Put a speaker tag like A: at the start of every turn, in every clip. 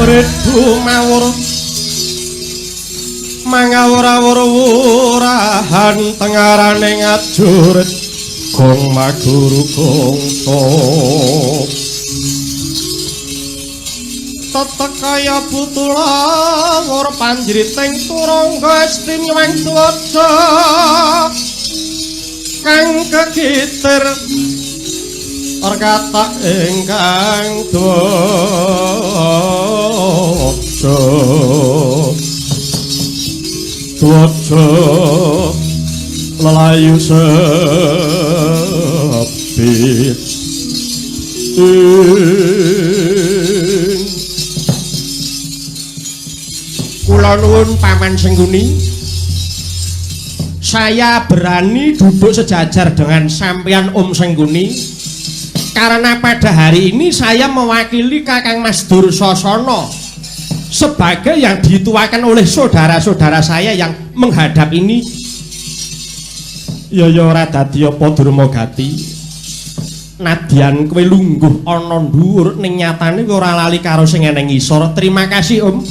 A: Predu mawur mangawur-awur-wurahan tengarane ngajurit gong maguru gongso tetekaya putula wur panjriting turangga esti nyuwang tuwaca kang kekitir orgata ingkang tuwaca lelayu sepit kula nuwun Paman Sengguni, saya berani duduk sejajar dengan sampeyan Om Sengguni karena pada hari ini saya mewakili Kakang Mas Dursasana sebagai yang dituakan oleh saudara-saudara saya yang menghadap ini. Ya ora dadi apa Durmagati, nadyan kowe lungguh ana dhuwur ning nyatane ora lali karo sing eneng ngisor. Terima kasih Om.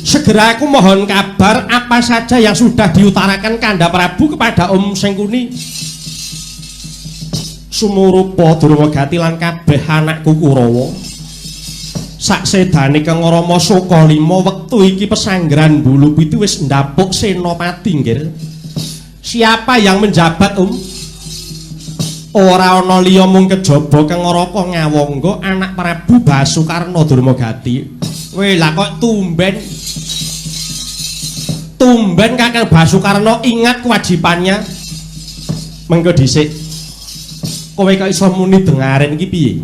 A: Segera aku mohon kabar apa saja yang sudah diutarakan Kanda Prabu kepada Om Sengguni. Sumurupa Durmagati lan kabeh anakku Kurawa, saksedane Kang Rama Sokalima wektu iki pesanggrahan Bulu Pitu wis ndapuk senopati nggih. Siapa yang menjabat ora ana liya mung kejaba Kang Raka Ngawangga anak Prabu Basukarna Durmagati. Weh lah kok tumben Kakang Basukarna ingat kewajibannya. Mengko dhisik kowe kok iso muni dengaren iki piye?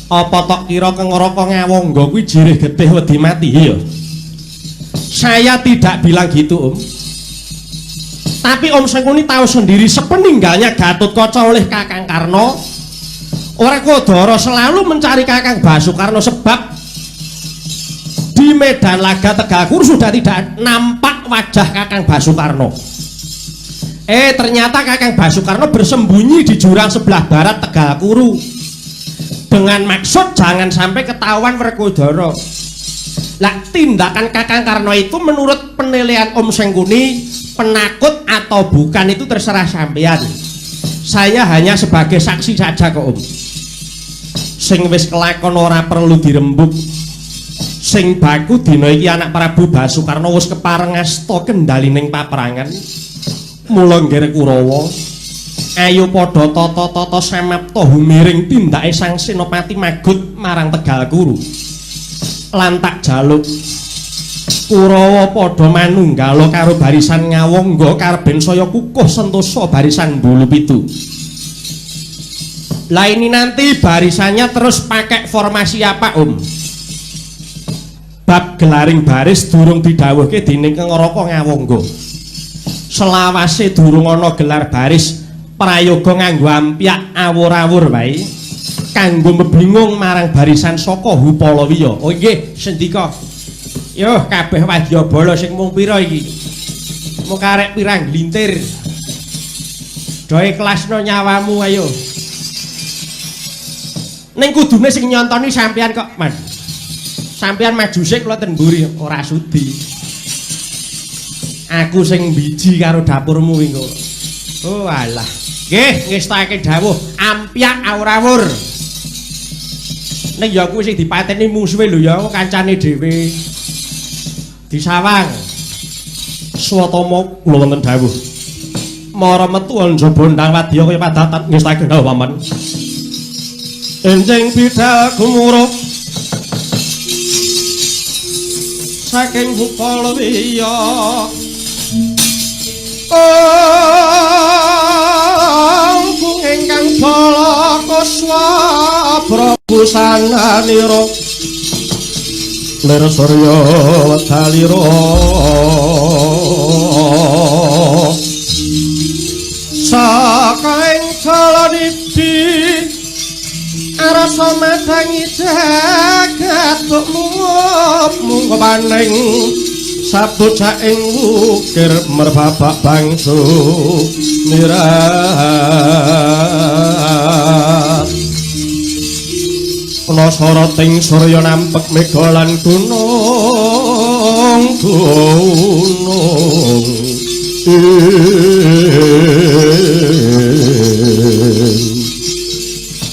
A: Apa tok kira Kang Raka Ngawangga kuwi jirih getih wedi mati ya? Saya tidak bilang gitu tapi Om Sengguni tahu sendiri sepeninggalnya Gatotkaca oleh Kakang Karna, Ora Kodoro selalu mencari Kakang Basukarna sebab di medan laga Tegakuru sudah tidak nampak wajah Kakang Basukarna. Ternyata Kakang Basukarna bersembunyi di jurang sebelah barat Tegakuru dengan maksud jangan sampai ketahuan Werkodara. Lah tindakan Kakang Karna itu menurut penilaian Om Sengguni penakut atau bukan itu terserah sampean. Saya hanya sebagai saksi saja kok Om. Sing wis kelakon ora perlu dirembuk. Sing baku dina iki anak Prabu Basukarna wis kepareng asta kendalining paprangan. Mula nggih Kurawa, ayo padha tata-tata samapta humiring tindake Sang Senopati Magut marang Tegalkuru. Lan tak jaluk Kurawa padha manunggala karo barisan Ngawangga karben saya kukuh sentosa barisan Bulu Pitu. Lah ini nanti barisannya terus pakai formasi apa Om? Bab gelaring baris durung didhawuhke dening Kang Raka Ngawangga. Selawase durung ana gelar baris, prayoga nganggo ampyak awur-awur wae kanggo mebingung marang barisan saka Hupalawiya. Oh nggih, sendika. Yo kabeh wadyabala sing mung pira iki? Mung karek pirang glintir. Do ikhlasno nyawamu ayo. Ning kudune sing nyontoni sampean kok, Mas. Sampean maju sik kula ten mburi ora sudi. Aku sing biji karo dapurmu iki kok. Oh alah. Nggih, ngestake dawuh ampyak awur-awur. Ning ya kuwi sing dipateni musuhe lho ya kancane dhewe. Disawang. Swatama kula wonten dawuh. Mara metu njaba ndang wadya kaya padatan ngestake dawuh paman. Enjing bidal gumurup saking Hupalawiya. Kung ingkang bala kuswa Prabu sananira lir surya wedalira saka ing calanidi rasa madangi jagat mungko paning sabocah ing wukir merbabak bangsu mirat ana soroting surya nampek mega lan gunung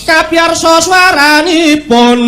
A: kapiyarsa swaranipun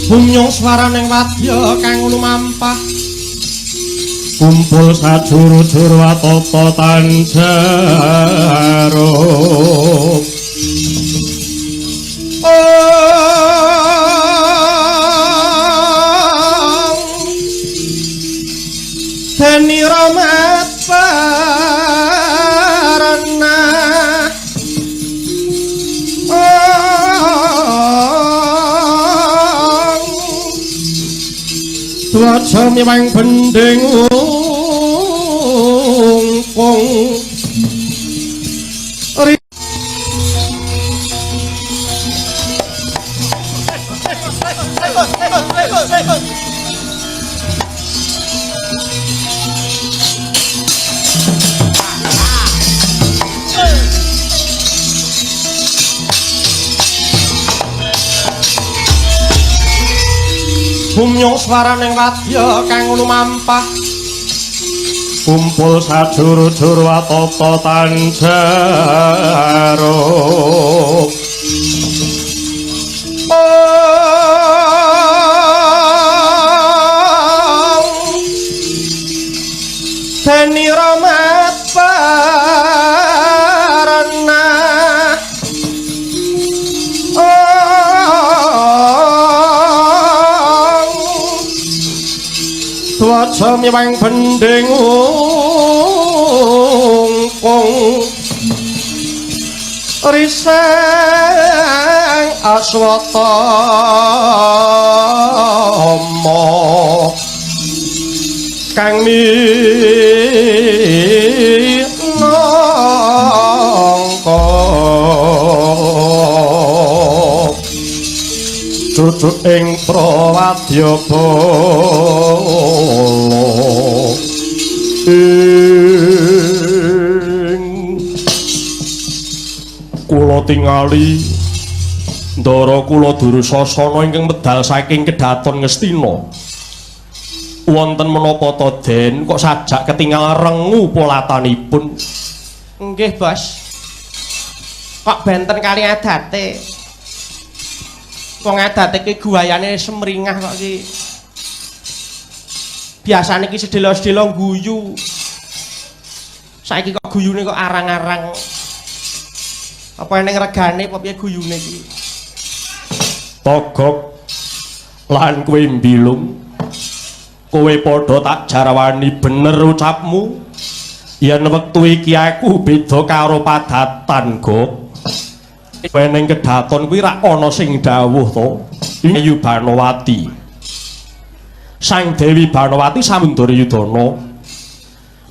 A: Bumyong swaraning wadya kang lumampah kumpul sajuru-juru atata tanjaro Deni Romat Parana Dwaja miwang bending ungkung Bumyong swaraning wadya kang lumampah kumpul sajuru-juru atata tanjaro Deni Romat Parana Dwaja miwang bending ungkung risang aswatama kang minangka cucuk ing prawadya bala kula tingali ndara kula Dursasana ingkang medal saking Kedaton Ngastina wonten menapa to Den kok sajak ketingal rengu polatanipun nggih Bos kok benten kali adate wong adate iki guayane semringah kok iki biasane iki sedelo-sedelo guyu saiki kok guyune kok arang-arang apa ning regane apa piye guyune iki Togok lan kowe mbilung kowe padha tak jarawani bener ucapmu yen wektu iki aku beda karo padatan Gok kowe ning Kedaton kuwi rak ana sing dawuh to Ayu Banowati Sang Dewi Banowati sampun Duryudana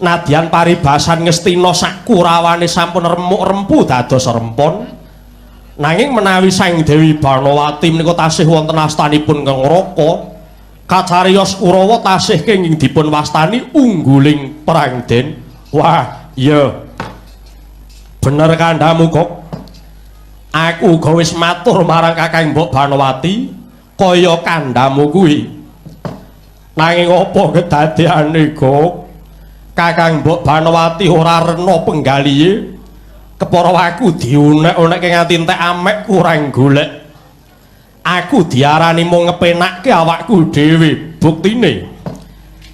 A: nadyan paribasan Ngastina sak Kurawane sampun remuk-rempu dados rempon nanging menawi Sang Dewi Banowati menika tasih wonten astanipun kang Raka kacariyos Kurawa tasih kenging dipun wastani ungguling perang den wah iya bener kandhamu Kok aku uga wis matur marang Kakang Mbok Banowati kaya kandhamu kuwi nanging apa kedadeane Kok Kakang Mbok Banowati ora rena penggalihe kepara aku diunek-unekke nganti entek amek kurang golek aku diarani mung ngepenakke awakku dhewe buktine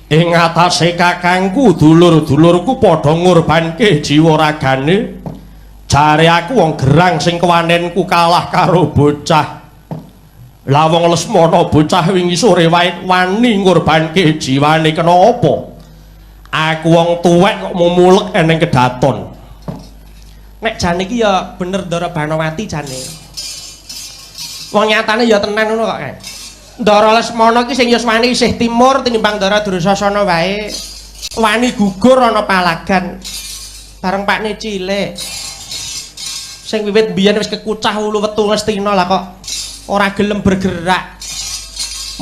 A: ing atase kakangku dulur-dulurku padha ngorbanke jiwa ragane jare aku wong gerang sing kewanenku kalah karo bocah lah wong Lesmana bocah wingi sore wae wani ngorbanke jiwane kena apa aku wong tuwek kok mumulek eneng Kedaton nek jane iki ya bener Ndara Banowati jane wong nyatane ya tenan ngono kok Kang Ndara Lesmana iki sing yuswane isih timur tinimbang Ndara Dursasana wae wani gugur ana palagan bareng pakne cilik sing wiwit biyen wis kekucah ulu wetu Ngastina lah kok ora gelem bergerak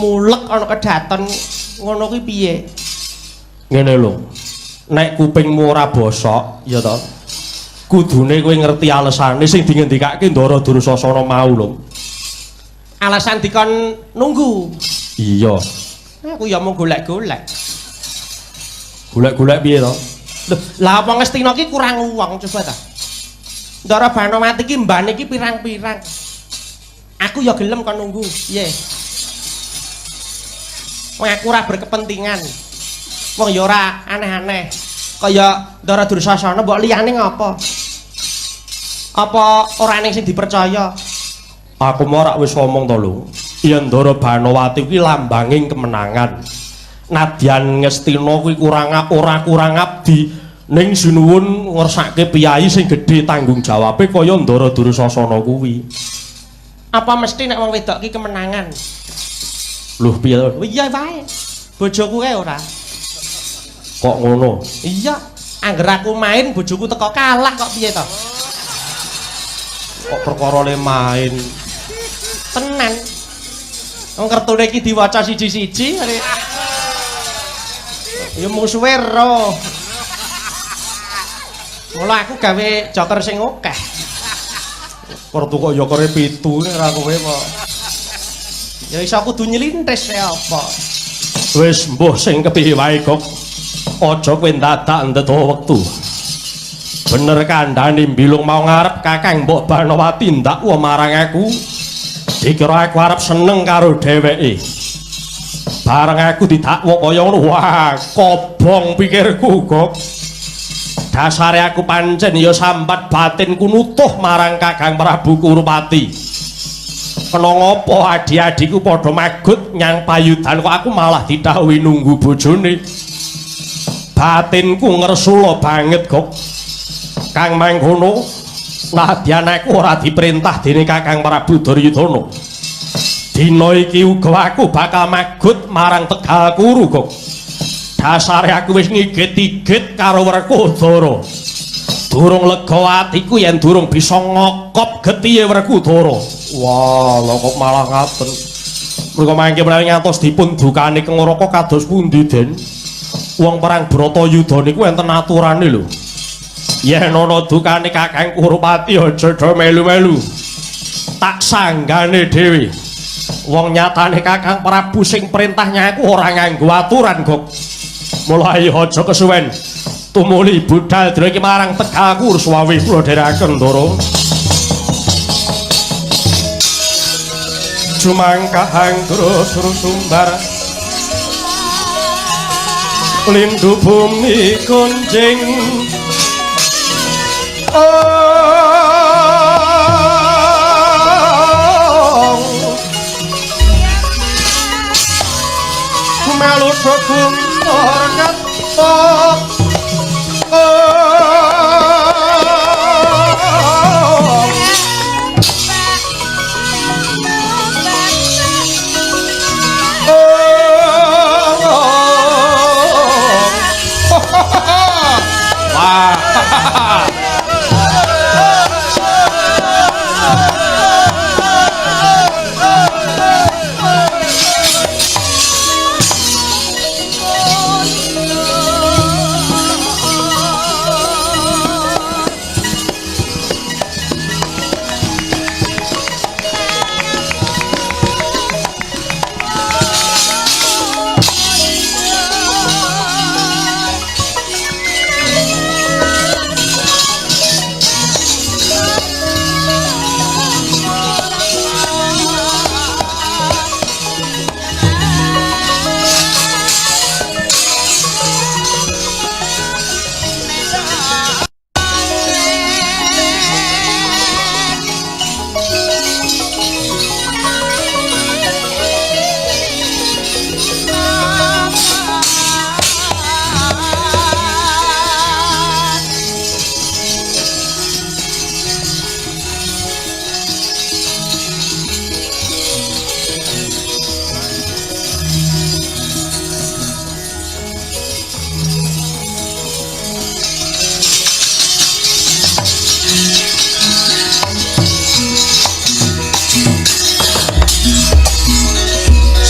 A: mulek ana Kedaton ngono kuwi piye ngene lho nek kupingmu ora bosok ya to kudune kowe ngerti alesane sing dingendikake Ndara Dursasana mau lho alasan dikon nunggu.
B: Iya.
A: Aku ya mau golek-golek.
B: Golek-golek piye to?
A: Lho, lah apa Ngastina ki kurang uang coba ta. Ndara Banowati ki mbane ki pirang-pirang. Aku ya gelem kon nunggu. Piye? Wong aku ora berkepentingan. Wong ya ora aneh-aneh. Kaya Ndara Dursasana mbok liyane ngopo? Apa ora ning sing dipercaya?
B: Aku mau rak wis ngomong to lho. Yen Ndara Banowati kuwi lambanging kemenangan. Nadyan Ngastina kuwi ora kurang abdi ning sinuwun ngersake piyayi sing gedhe tanggung jawabe kaya Ndara Dursasana kuwi.
A: Apa mesti nek wong wedok ki kemenangan?
B: Lho piye to?
A: Iya wae. Bojoku kae ora.
B: Kok ngono?
A: Iya, angger aku main bojoku teko kalah kok piye to?
B: Kok perkara le main?
A: Tenan. Wong kertune iki diwaca siji-siji. Ya musuhe ro. Mula aku gawe joker sing akeh.
B: Kertu kok jokere 7 nek ra kowe kok.
A: Ya iso kudu nyelintis ya apa.
B: Wis mbuh sing kepiye wae kok. Aja kowe dadak ndeta wektu. Bener kandhane mbilung mau ngarep Kakang Mbok Banowati ndakwa marang aku. Dikira aku arep seneng karo dheweke. Bareng aku didakwa kaya ngono, wah, kobong pikirku, Gok. Dasare aku pancen ya sambat batinku nutuh marang Kakang Prabu Kurupati. Kena ngopo adi-adiku padha magut nyang payudan kok aku malah didhawuhi nunggu bojone. Batinku ngresula banget, Gok. Kang mangkono nadyan aku ora diperintah dening Kakang Prabu Duryudana. Dina iki uga aku bakal magut marang Tegal Kuru, Gok. Dasare aku wis ngigit-igit karo Werkudara. Durung lega atiku yen durung bisa ngokop getihe Werkudara. Wah, lha kok malah ngaten. Mriko mangke menawi ngantos dipun dukani Kengoraka kados pundi, Den? Wong perang Bratayuda niku enten aturane lho. Yen ana dukane Kakang Kurupati aja do melu-melu. Tak sanggane dhewe. Wong nyatane Kakang Prabu sing perintahnya aku ora nganggo aturan, Gok. Mulai aja kesuwen. Tumuli budal dina iki marang Tegal Kuru suwawi kula dherekaken, Ndara. Jumangkahang terus sumbar. Lindu bumi kunjing. Melu sogum orgat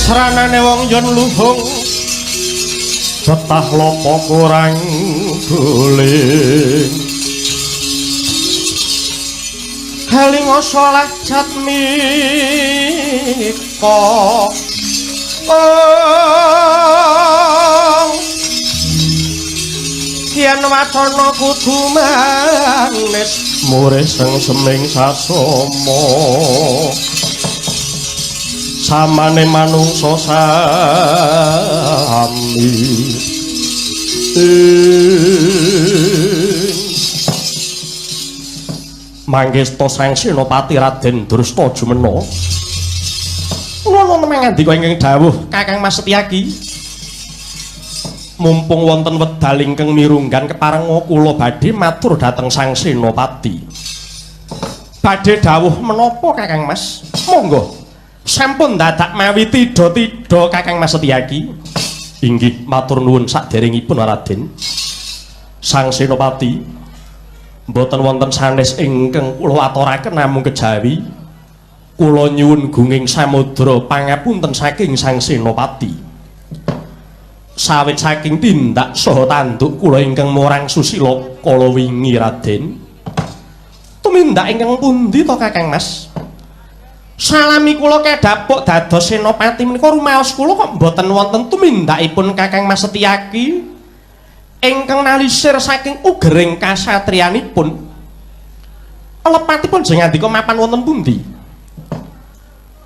B: sranane wong yen luhung betah lopo kurang guling
A: Halinga salah jatmika yen wacana kudu manis
B: murih sing seming sasama samane manungsa sami Manggesta Sang Senopati Raden Drustajumena
A: nuwun mangandika ingkang dawuh Kakang Mas Setyaki
B: mumpung wonten wedal ingkang mirunggan keparenga kula badhe matur dhateng Sang Senopati
A: badhe dawuh menapa Kakang Mas monggo sampun dadak mawi tida-tida Kakang Mas Setyaki
B: inggih matur nuwun saderengipun Raden Sang Senopati mboten wonten sanes ingkang kula aturaken namung kejawi kula nyuwun gunging samudra pangapunten saking Sang Senopati sawit saking tindak saha tanduk kula ingkang morang susila kala wingi Raden
A: tumindak ingkang pundi to Kakang Mas salami kula kedapuk dados senopati menika rumaos kula kok mboten wonten tumindakipun Kakang Mas Setyaki ingkang nalisir saking ugering kasatriyanipun lepatipun jeneng andika mapan wonten pundi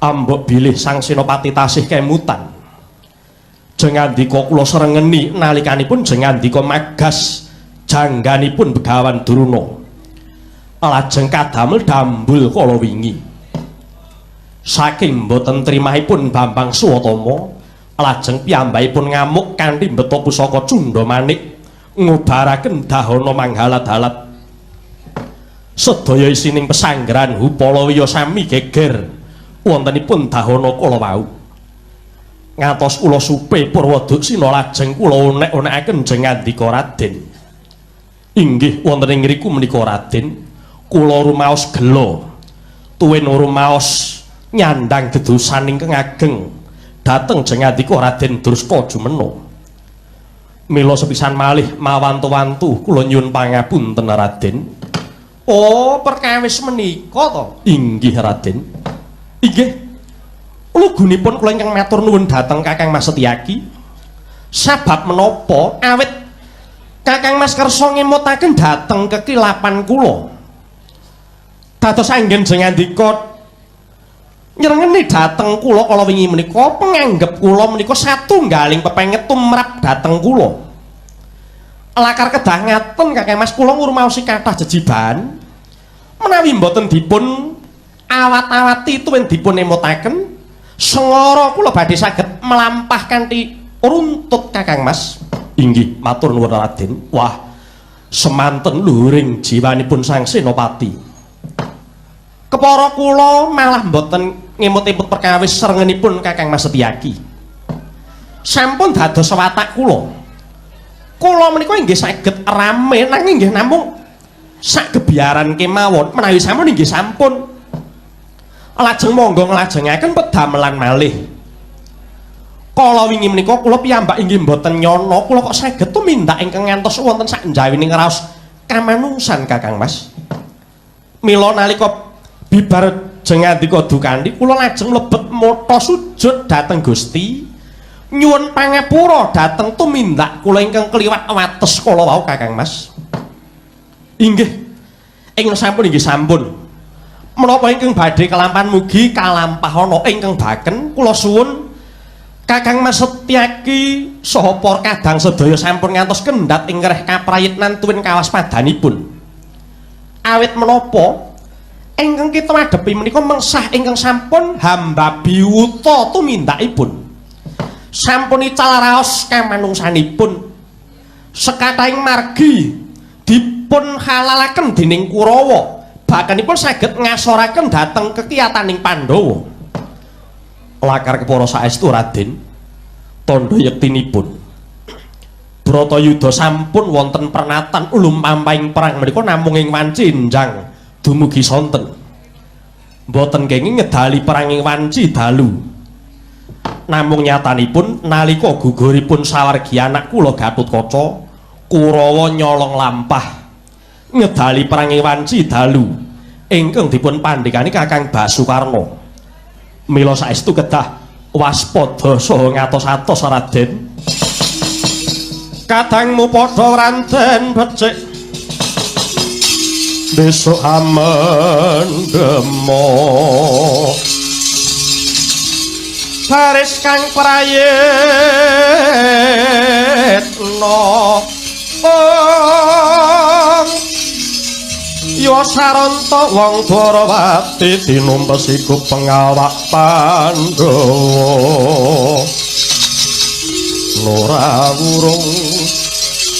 B: ambek bilih Sang Senopati tasih kemutan jeneng andika kula srengeni nalikanipun jeneng andika magas jangganipun Begawan Duruna lajeng kadamel dambul kala wingi saking mboten trimahipun Bambang Suwatama lajeng piyambakipun ngamuk kanthi mbeta pusaka Cundamanik ngubaraken dahana manghalat-halat sedaya isining pesanggrahan Hupalawiya sami geger wontenipun dahana kala wau ngatos kula supe Purwadaksina lajeng kula unek-unekaken jeneng andika Raden inggih wonten ing ngriku menika Raden kula rumaos gela tuwin rumaos nyandang gedusan ingkang ageng dhateng jeneng andika Raden Drustajumena mila sepisan malih mawantu-wantu kula nyuwun pangapunten Raden
A: oh perkawis menika to
B: inggih Raden
A: inggih lugunipun kula ingkang matur nuwun dhateng Kakang Mas Setyaki sebab menapa awit Kakang Mas kersa ngemutaken dhateng kekilapan kula dados anggen jeneng andika nyerengeni dhateng kula kala wingi menika penganggep kula menika satunggaling pepenget tumrap dhateng kula lakar kedah ngaten Kakang Mas kula ngurmaosi kathah jejiban menawi mboten dipun awat-awati tuwin dipun emutaken sengara kula badhe saged melampah kanthi runtut Kakang Mas
B: inggih matur nuwun Raden wah semanten luhuring jiwanipun Sang Senopati
A: kepara kula malah mboten ngemut-emut perkawis srengenipun Kakang Mas Setyaki sampun dados watak kula menika inggih saged rame nanging inggih namung sak gebiaran kemawon menawi sampun inggih sampun lajeng monggo nglajengaken pedamelan malih kala wingi menika kula piyambak inggih mboten nyono kula kok saged tumindak ingkang ngantos wonten sak njawining raos kamanungsan Kakang Mas mila nalika bibar jeneng andika dukani kula lajeng mlebet mata sujud dhateng Gusti nyuwun pangapura dhateng tumindak kula ingkang kliwat wates kala wau Kakang Mas inggih ingkang sampun inggih sampun menapa ingkang badhe kelampan mugi kalampahana ingkang baken kula suwun Kakang Mas Setyaki saha para kadang sedaya sampun ngantos kendhat ing reh kaprayitnan tuwin kawaspadanipun awit menapa ingkang kita madhepi menika mengsah ingkang sampun hamba biwuta tumindakipun sampun ical raos kamanungsanipun sekathahing margi dipun halalaken dening Kurawa bakanipun saged ngasoraken dhateng kekiyataning Pandhawa lakar kepara saestu Raden tandha yektinipun Bratayuda sampun wonten pernatan ulum pampahing perang menika namung ing wanci enjang dumugi sonten mboten kenging ngedali perang ing wanci dalu namung nyatanipun nalika guguripun sawargi anak kula Gatotkaca Kurawa nyolong lampah ngedali perang ing wanci dalu
B: ingkang dipun pandhikani Kakang Basukarna. Mila saestu kedah waspada saha ngatos-atos Raden. Kadangmu padha wranten becik besok amendemo baris kang prayitna yo saranta wong Dwarawati tinumpes iku pengawak Pandhawa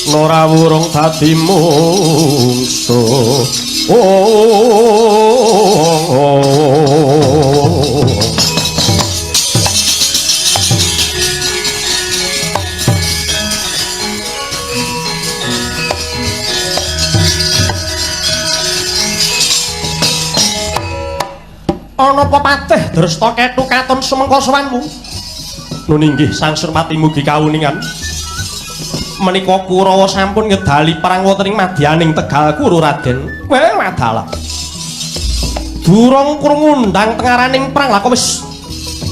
B: Nora wurung dadi mungsuh ana apa patih Dresta Kethu katon semengko sowanmu? Nun inggih Sang Surmati mugi kawuningan. Menika Kurawa sampun ngedali perang wonten ing madyaning Tegal Kuru Raden. Wadalah. Durung krungu ndang tengaraning perang lah kok wis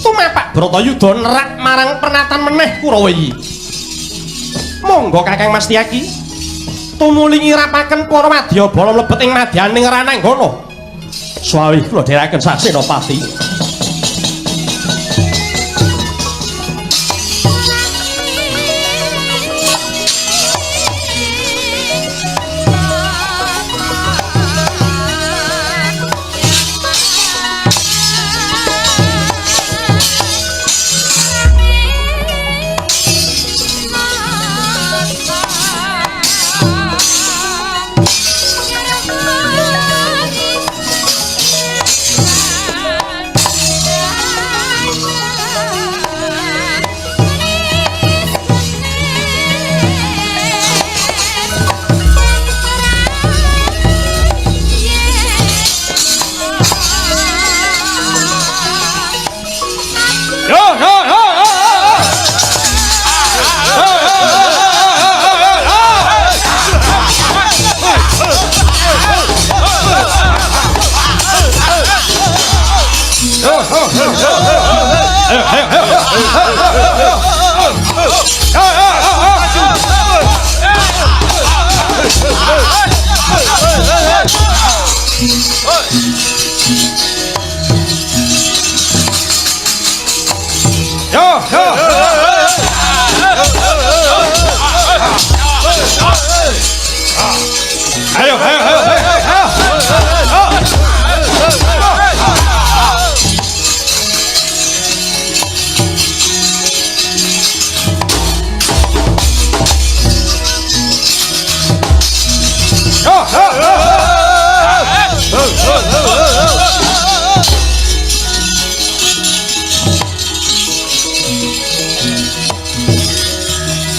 B: tumapak Bratayuda nerak marang pernatan meneh Kurawa iki. Monggo Kakang Mas Tiyaki tumuli ngirapaken para wadyabala mlebet ing madyaning Rananggana. Swawi kula dherekaken sak Senopati.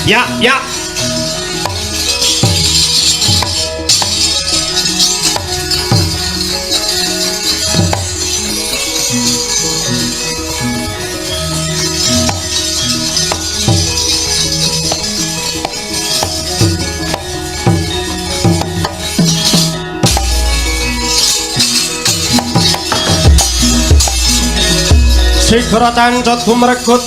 B: Ya. Sigra cancut gumregut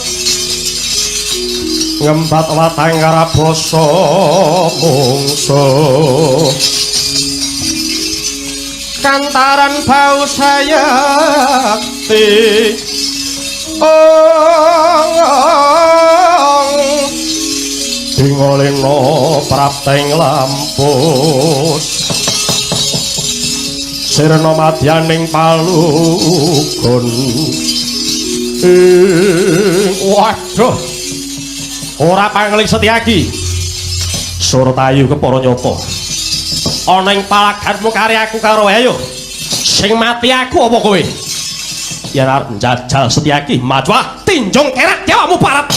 B: ngembat watang karabasa mungsuh kantaran bau sayakti dingolena prapteng lampus sirna madyaning palugun waduh ora pangling Setyaki Surtayu kepara nyata ana ing palaganmu karyaku karo ayo sing mati aku apa kowe yen arep njajal Setyaki maju tinjung kerak dewamu barat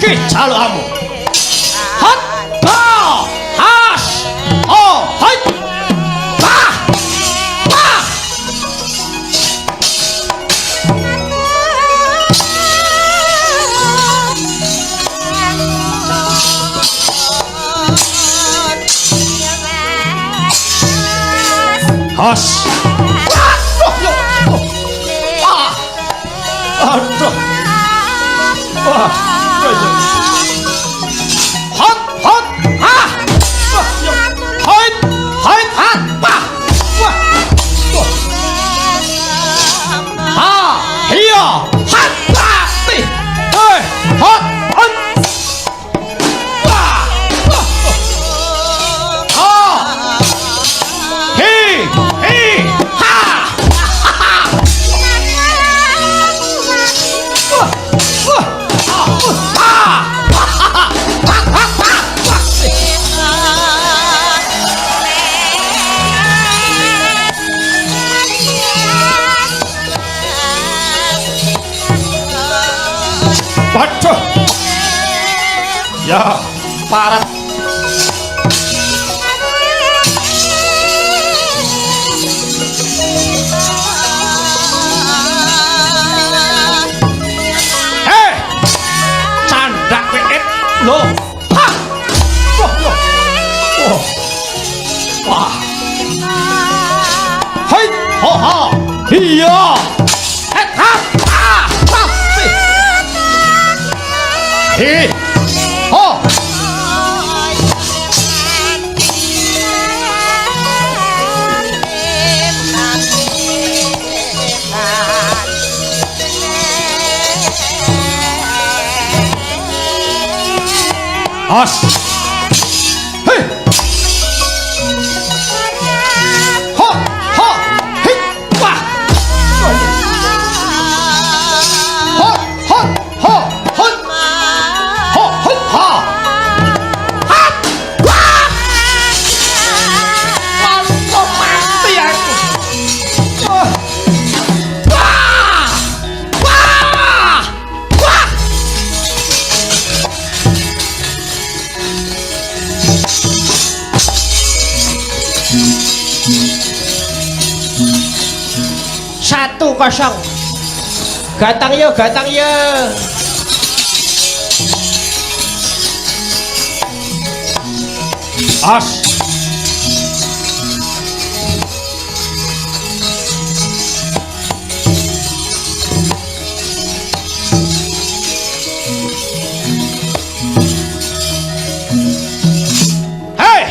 B: iki jalukmu. Hot ba has oh hai ba ba has aduh wah hot hot ha hot hot hat pa wah ha hiya hat pa ti hot hot wah ha hi ha waduh ya parat hei candak peet lo ha wah wah hai ho ha iya ha pasti hi ho as hei ho ho hei wah ho ho ho ho ho ho ha ha wah langsung mati aku wah wah wah wah satu kosong gatang yo as hei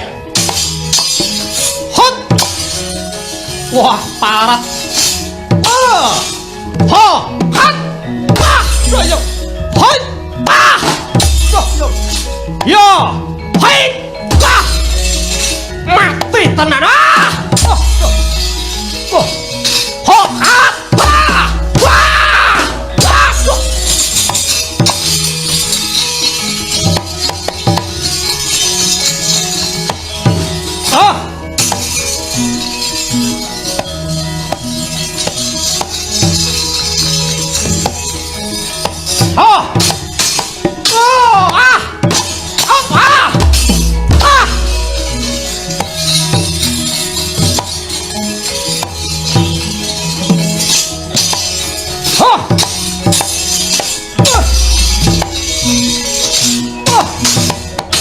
B: hot wah parat ho hat pa yo hoi pa yo hoi pa mati tenan ho hat pa wah ah oh oh ah oh ah ah oh oh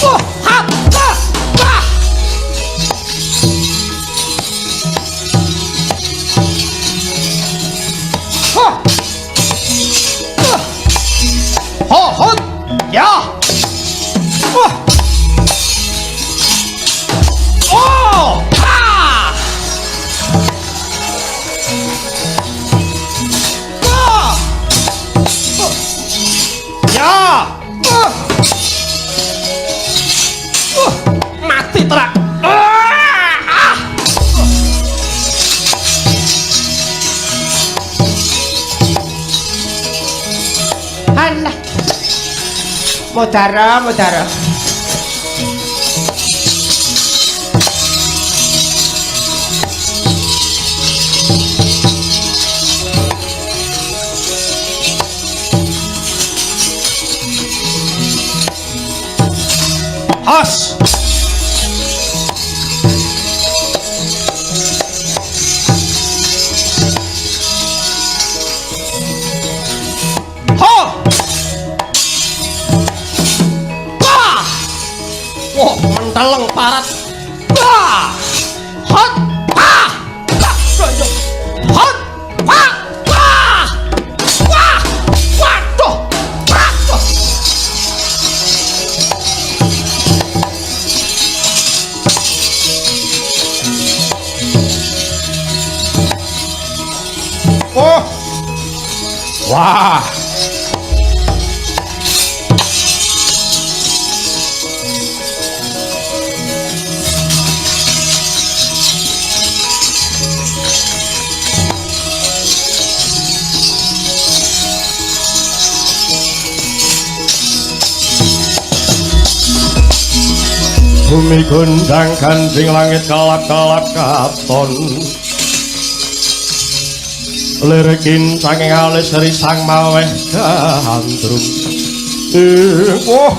B: oh ha ah ah oh ho hot ya wah oh ha wah ya mati terak alah Modara. Has. Ha. Bah. Wah, menteleng parat. Bah. Hot. Ah. Bah. Hot. Ah. Bah. Wah. Waduh. Waduh. Oh. Wah. Bumi gondang ganjing langit kalap-kalap katon lirikin saking alis risang maweh gandrung oh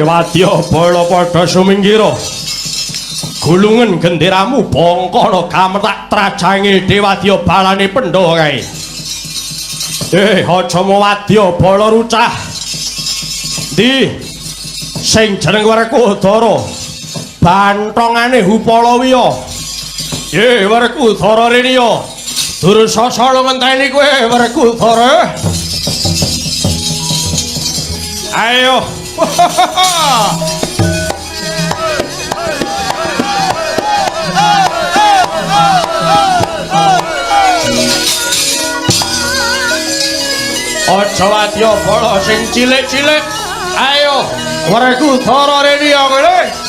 B: wadya bala padha sumingkira gulungan genderamu bongkono gametak trajange dewadya balane pendhawa kae aja wadya bala rucah di sing jeneng Werkudara bantongane Hupalawiya ye Werkudara reniya Dursasana ngenteni kowe Werkudara ayo aja wadya bala sing cilik-cilik ayo Werkudara reniya kowe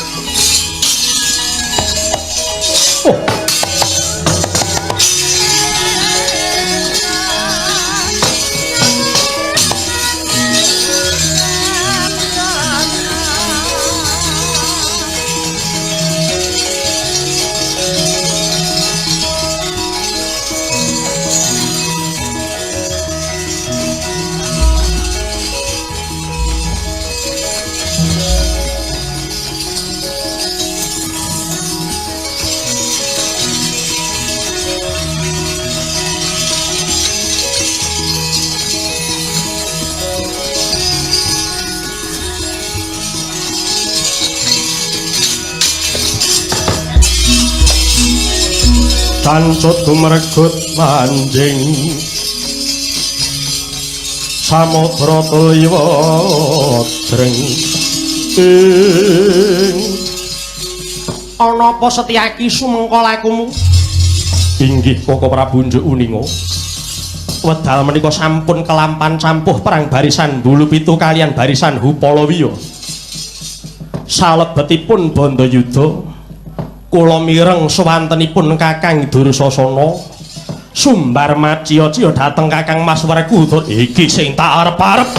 B: Cancut kumregut manjing samudra tuliwa dreng ana apa Setyaki sumengka lakumu inggih Koko Prabu Njuk Uninga wedal menika sampun kelampan campuh perang barisan Bulu Pitu kalian barisan Hupalawiya salebetipun Bandayuda kula mireng sawantenipun Kakang Dursasana sumbar maciya-ciya dhateng Kakang Mas Werkudara iki sing tak arep-arep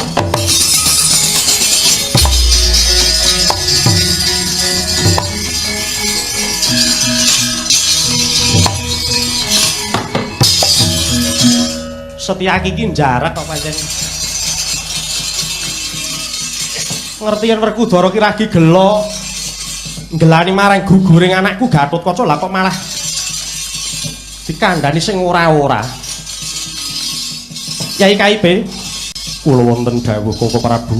B: Setyaki iki njarak kok pancen ngerti yen Werkudara ki ragi gelo ngelani marang guguring anakku Gatotkaca lah kok malah dikandhani sing ora-ora Yai KIP kula wonten dawuh Koko Prabu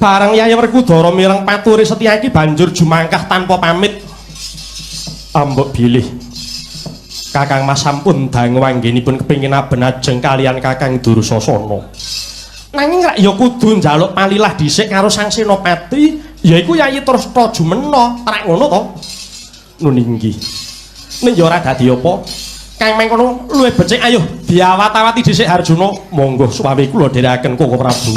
B: bareng Yai Werkudara mireng paturi Setyaki banjur jumangkah tanpa pamit ambek bilih Kakang Mas sampun dangu anggenipun kepingin aben ajeng kalian Kakang Dursasana nanging rak ya kudu njaluk palilah dhisik karo Sang Senopati yaiku Yayi Trasta Jumena tak ngono to nun inggih nek ya ora dadi apa kang mengkono luwih becik ayo diawat-awati dhisik Harjuna monggo suwawi kula dherekaken Koko Prabu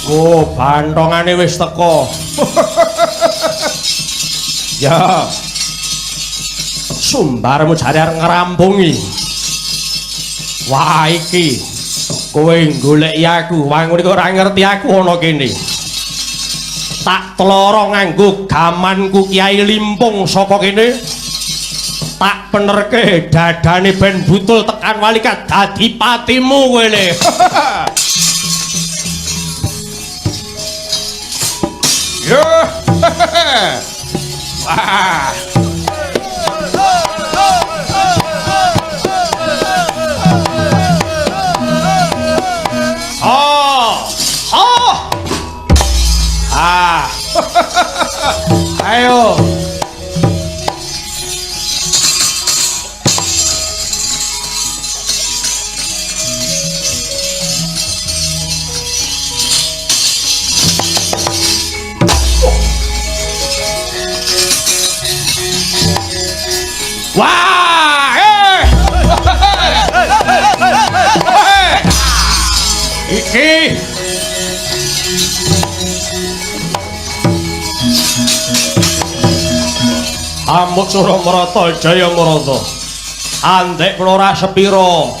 B: Oh, bantongane wis teko. Ya. Sumbarmu jare arep ngrampungi. Wah iki kowe goleki aku, wangun iki ora ngerti aku ana kene. Tak teloro nganggo gamanku Kiai Limpung saka kene. Tak penerke dadane ben butul tekan walikat dadi patimu kowe le. Yo. Wah. Ayo. Wah, iki Amuk Sura Marata Jaya Marata. Andek ora sepiro.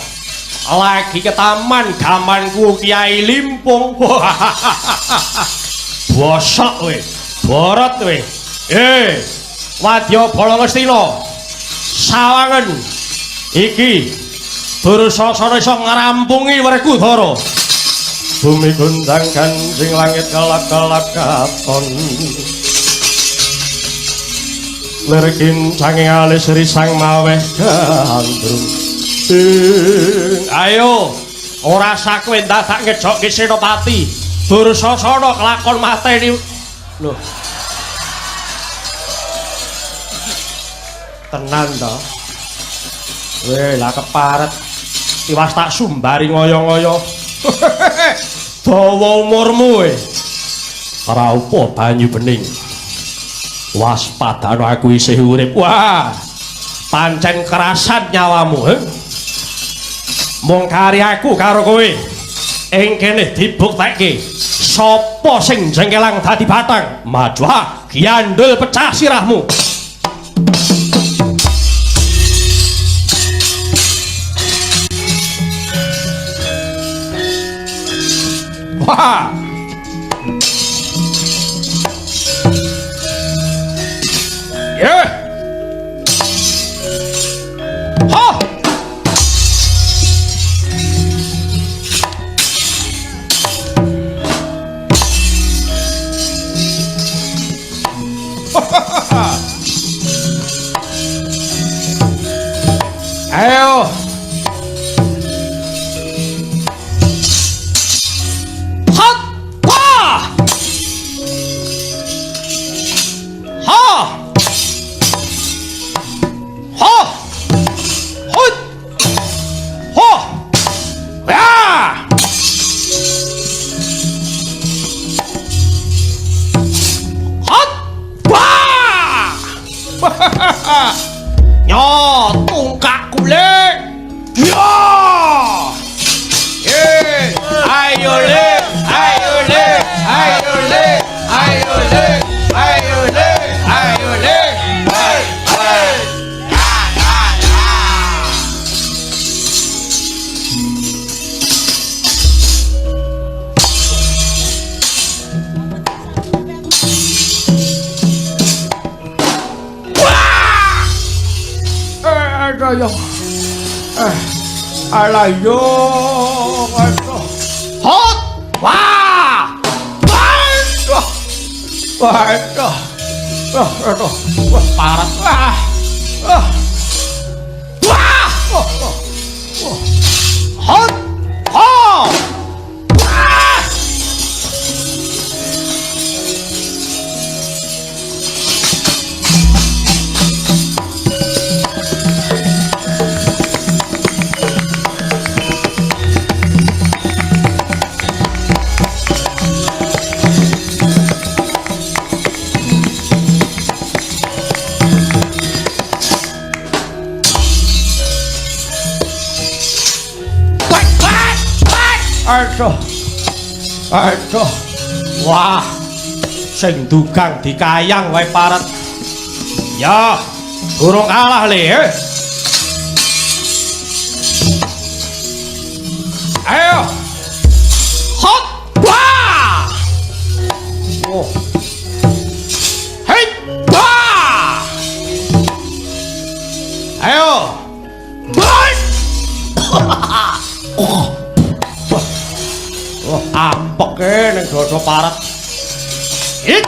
B: Lagi ke taman gamanku Kiai Limpung. Bosok kowe. Borot kowe. Wadya Bala Ngastina. Sawangen iki Dursasana iso ngrampungi Werkudara. Bumi gondang kanjing langit kelak-kelak katon. Lerkin canging alis risang maweh gandrung. Ayo, ora sak kowe dadak ngejokke Senopati. Dursasana kelakon mateni. Lho. Tenan to. Weh, lah keparet. Tiwas tak sumbari ngoyo-ngoyo. Dawa umurmu. Ora apa banyu bening. Waspadano aku isih urip. Wah, pancen kerasan nyawamu, mung karyaku karo kowe ing kene dibuktekke sapa sing jengkelang dadi batang. Maju ha, giandul pecah sirahmu. Wah, yeah. Ha! Ayo. Hot! Ha! Ha! Ho! Hut! Ho! Ya! Hot! Wah! Nyo, tungkak kulit. Ya! Ayo le, ayo le, ayo le, ayo le, ayo le, ayo le. Hey, hey. Ayo. Alayo. Hot! Wah! Waduh! Waduh! Waduh! Wah, parah. Wah! Wah! Hot! Hot! Wah! Aduh. Aduh. Wah. Sing dugang dikayang wae parat. Ya, durung kalah le. Ayo. Hot. Wah. Oh. Hei. Wah. Ayo. Wah. Oh, ampek ning dodo parat. Hit.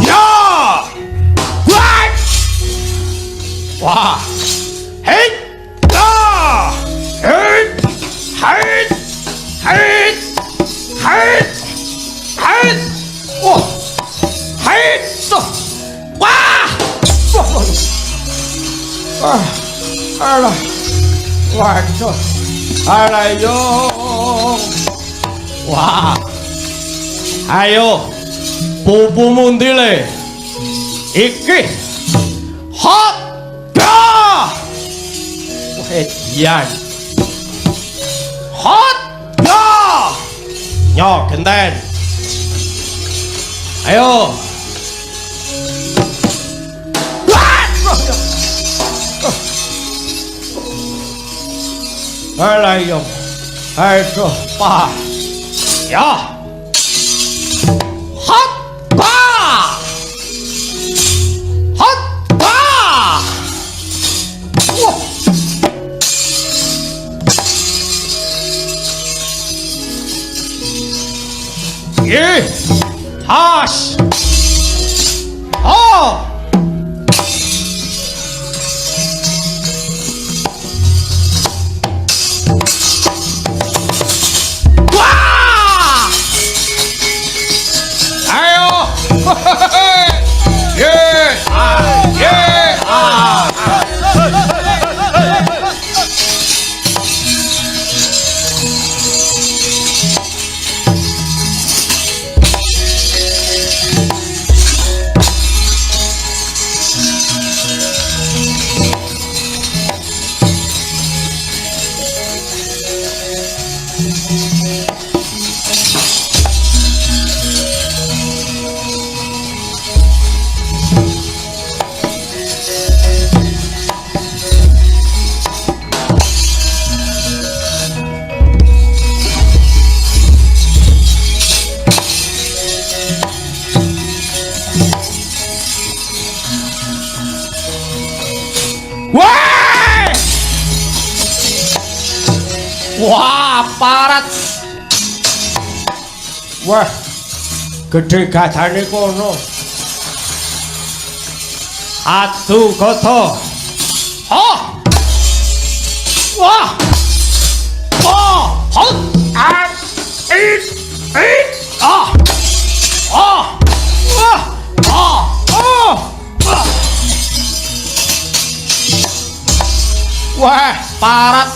B: Ya. Wah. Wah. Hit. Ya. Hit. Hit. Hit. Hit. Hit. Oh. Hit. Wah. Ah. Alah. Waduh. Alah yo. Wah. Ayo. Pupu mundile. Iki. Hot. Dah. Wedian. Hot. Dah. Nyok genten. Ayo. Alah yo. Aduh, pa. Ya. Hot. Pa. Hot. Pa. Wah. Ye. Hash. Oh. Wah, parat. Wah, gede gadane kono. Adu goto. Oh. Wah. Oh, hot. Ah. Oh. Wah. Oh. Oh. Wah, parat.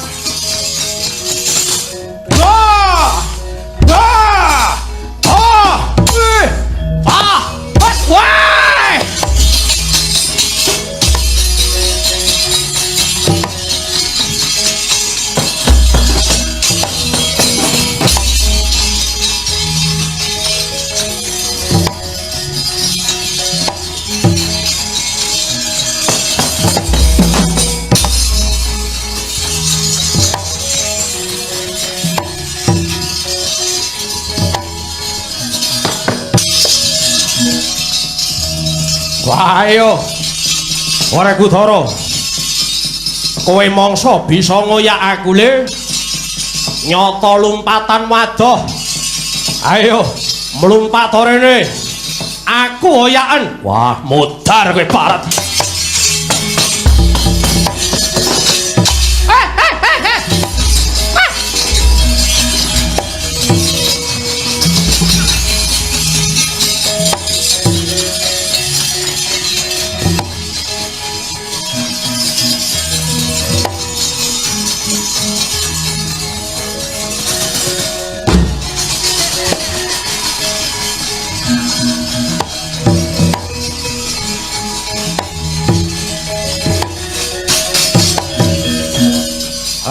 B: Wah, ayo. Ora Kudara. Kowe mangsa bisa ngoyak aku le. Nyata lumpatan wadoh. Ayo, mlumpat rene. Aku oyaken. Wah, modar kowe parat.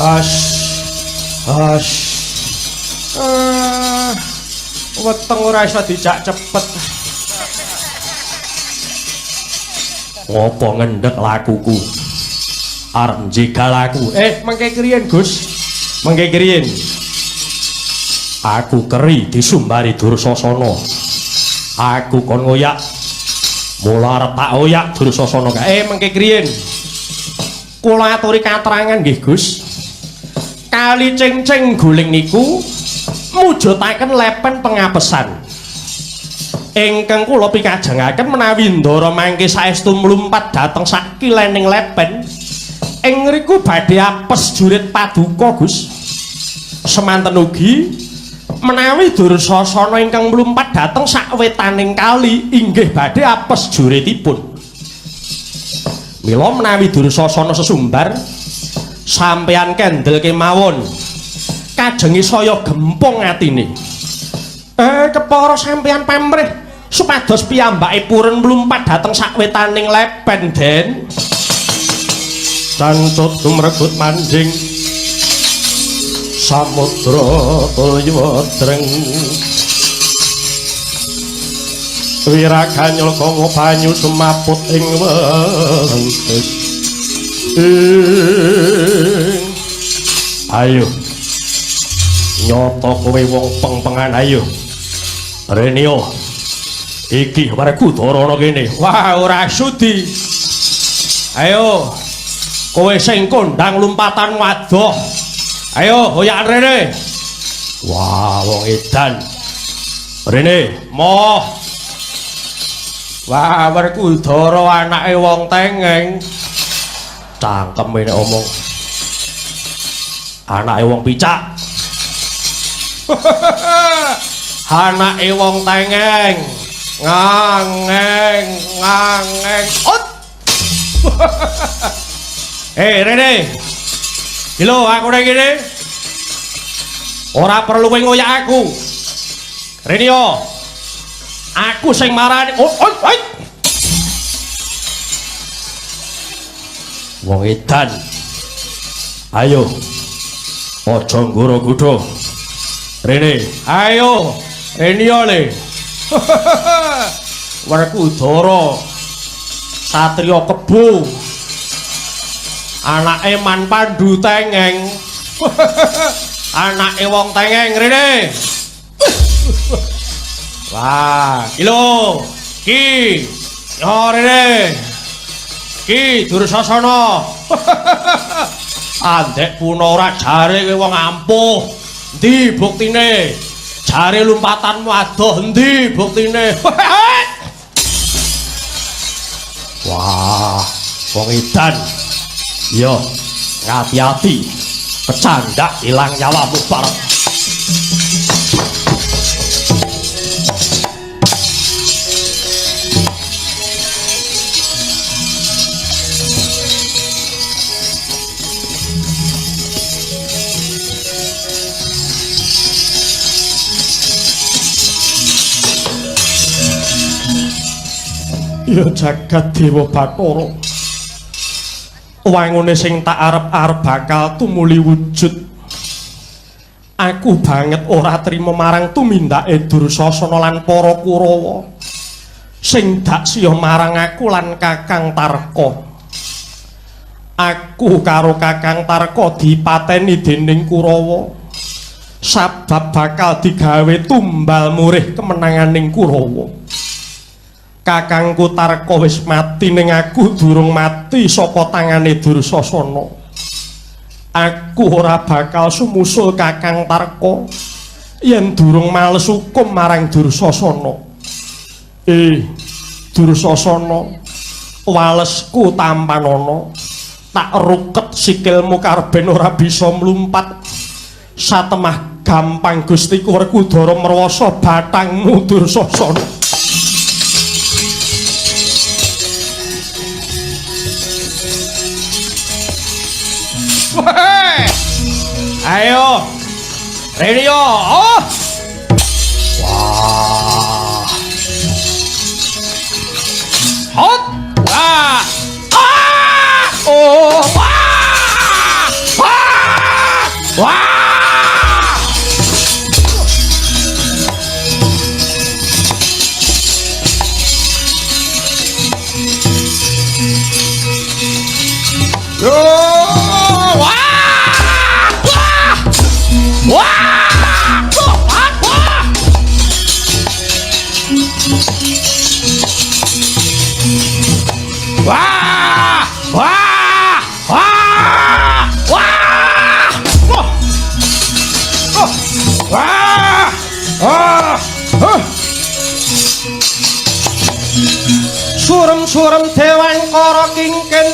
B: Hush. Hush. Weteng ora iso dijak cepet. Ngopo ngendhek lakuku? Arep njegal aku. Mengke kriyen, Gus? Mengke kriyen? Aku keri disumbari Dursasana. Aku kon ngoyak. Mula arep tak oyak Dursasana. Mengke kriyen? Kula aturi katerangan nggih, Gus. Kali cing-cing guling niku mujudaken lepen pengapesan. Ingkang kula pikajengaken menawi Ndara mangke saestu mlumpat dhateng sak kilening lepen, ing ngriku badhe apes jurit paduka, Gus. Semanten ugi menawi Dursasana ingkang mlumpat dhateng sak wetaning kali inggih badhe apes juritipun. Mila menawi Dursasana sesumbar sampeyan kendel kemawon kajengi saya gempung atine. Kepara sampeyan pamrih supados piyambake purun mlumpat dhateng sakwetaning lepen, Den. Cancut tumregut manjing samudra tulyadrang wiraganyul kanggo banyu sumaput ing wengkes. Ayo nyoto kowe wong peng-pengan, ayo Renio iki Werkudara ana kene. Wah, ora sudi. Ayo kowe sing kondang lumpatan wadoh, ayo hoyak rene. Wah, wong edan rene moh. Wah, Werkudara anake wong tengeng. Cangkeme nek omong anake wong picak. Anake wong tengeng. Ngangeng. Ot. Rene. Lho, aku ning kene. Ora perlu kowe ngoyak aku. Renio. Aku sing marani. Oi. Wong edan. Ayo. Aja nggoro-gudho. Rene, ayo. Renio le. Werkudara satriya kebo. Anake Man Pandhu tengeng. Anake wong tengeng, Rene. Wah, kilo. Ki. Yo Rene. Ki Dursasana. Andek puna ora jare kowe wong ampuh. Endi buktine? Jare lumpatanmu adoh, endi buktine? Wah, wong edan. Yo, hati-hati. Kecandak ilang nyawamu bareng. Ya jagat Dewa Bathara, wangune sing tak arep-arep bakal tumuli wujud. Aku banget ora trima marang tumindake Dursasana lan para Kurawa sing dak siya marang aku lan Kakang Tarka. Aku karo Kakang Tarka dipateni dening Kurawa sabab bakal digawe tumbal murih kemenanganing Kurawa. Kakangku Tarka wis mati ning aku durung mati saka tangane Dursasana. Aku ora bakal sumusul Kakang Tarka yen durung males hukum marang Dursasana. Dursasana, walesku tampanana. Tak ruket sikilmu karben ora bisa mlumpat. Satemah gampang Gustiku Werkudara mrewasa bathangmu Dursasana. Ayo, Renio. Oh, wah, hot, wah, oh, wah. Wah! Wah! Wah! Wah! Wah! Wah! Wah! Wah! Wah! Wah! Surem-surem dewangkara kingkin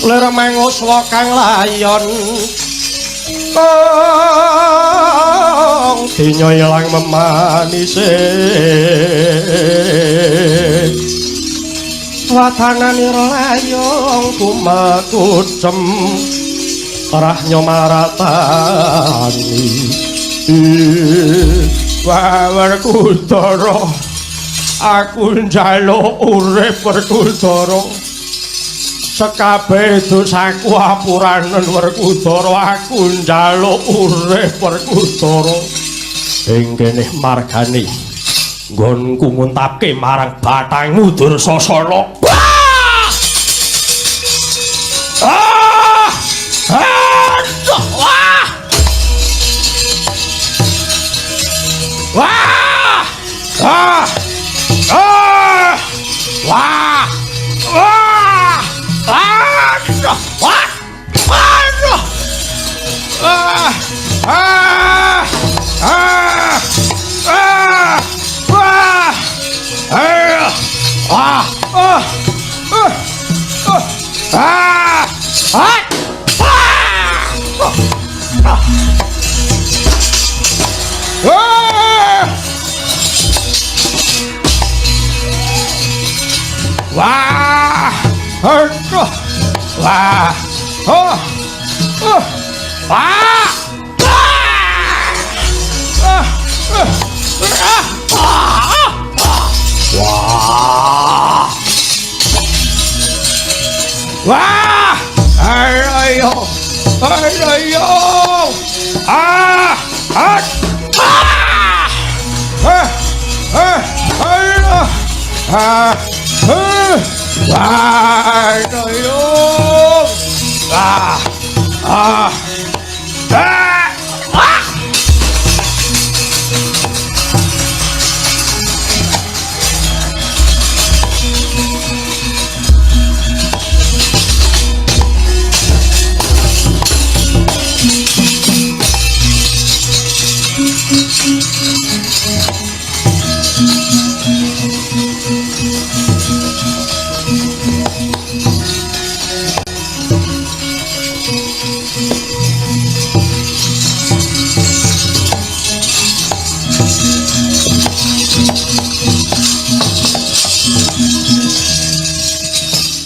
B: lir manguswa kang layon dinya ilang memanise watananira layong kumakucem rahnya maratani Werkudara aku njaluk urip Werkudara sekabeh dosaku apuranen Werkudara aku njaluk urip Werkudara ing kene margane nggonku nguntapke marang Bathangmu Dursasana. Wah! Ah! Ah! Wah! Wah! Ah! Wah! Ah! Ah! Ah! Ah! Wah! Ah! Ah! Ah! Ah! Ah! Wah! Aduh! Wah! Oh! Oh! Wah! Wah! Wah! Ayo! Ayo! Ah! Ah! Ah! Ayo! Ah! Ayo! Ah! Ah!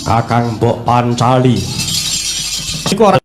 B: Kakang Mbok Pancali iku ora